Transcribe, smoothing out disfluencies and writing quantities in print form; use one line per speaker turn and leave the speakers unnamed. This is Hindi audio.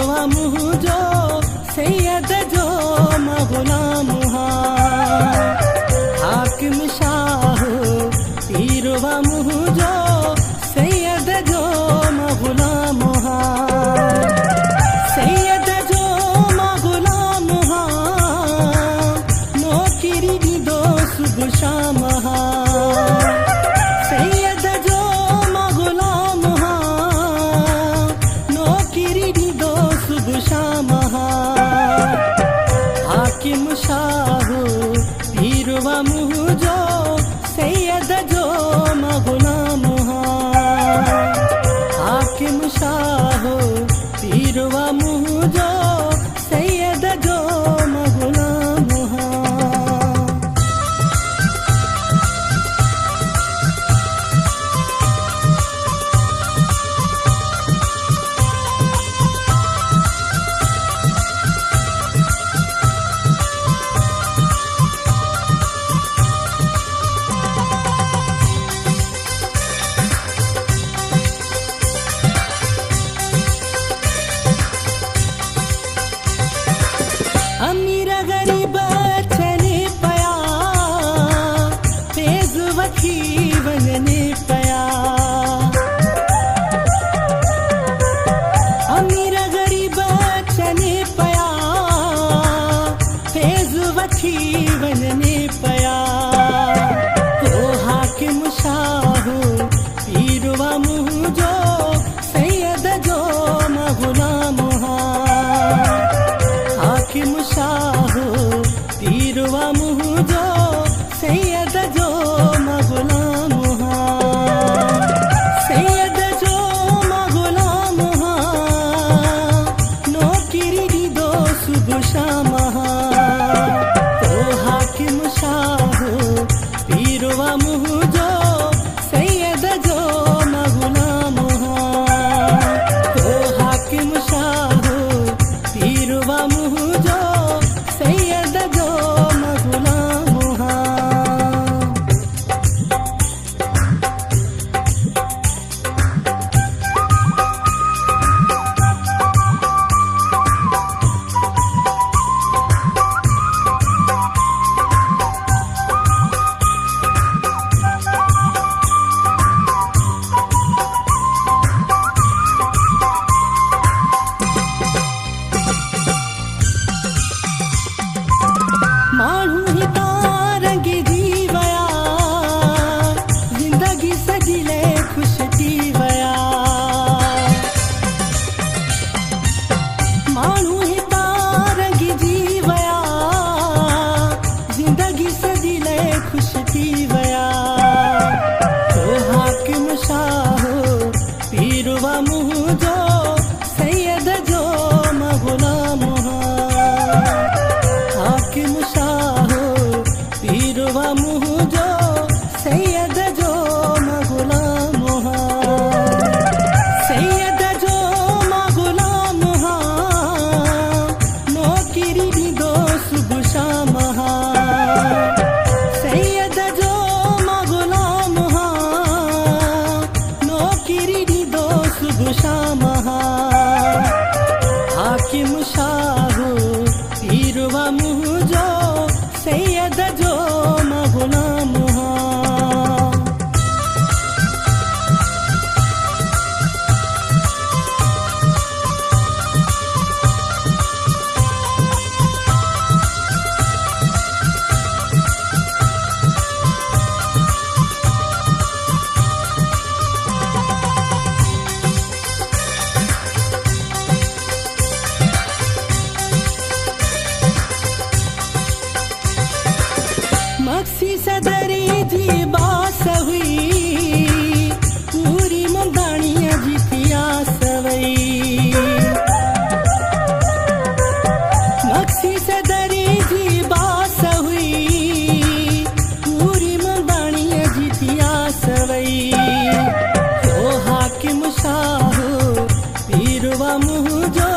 पीरवा मुझो सैयद जो गुलाम हाकिम शाह पीरवा मुझो सैयद जो गुलाम सैयद जो गुलाम नौकरी दो सुबह शाम सैयद जो गुलाम नौकरी दो सुबह शाम हाकिम शाह पीरवा मुझो सैयद जो गुलाम हाकिम शाह पीरवा मुझो सैयद जो गुलाम अमीर गरीब चले पया तेज वखी बनने पया अमीर गरीब चले पया तेज वखी बनने पया तो हाकिम शाह पीरवा मुझो सैयद जो गुलाम हाकिम शाह पीरवा मुझो सैयद जो गुलाम सैयद जो गुलाम नौकरी दो सुबह शाम तो हाकिम शाह पीरवा मुझो सैयद जो गुलाम तो हाकिम शाह पीरवा मुझो सैयद जो गुलाम माण्हू हितां रंगी जी वया जिंदगी सजिले खुश थी वया माण्हू हितां रंगी जी वया जिंदगी सजिले खुश थी वया तो हाकिम शाह पीरवा मुझो सैयद जो गुलाम हाकिम शाह पीरवा मुझो सैयद जो गुलाम सैयद जो गुलाम नौकरी दो सुबह शाम सैयद जो गुलाम नौकरी दो सुबह शाम हाकिम शाह पीरवा मुझो सैयद जो गुलाम मक्सी सदरी जी बास हुई पूरी मुंदाणिया जी प्यास वई मक्सी सदरी जी बास हुई पूरी मुंदाणिया जी प्यास वई तो हाकिम शाह पीरवा मुझो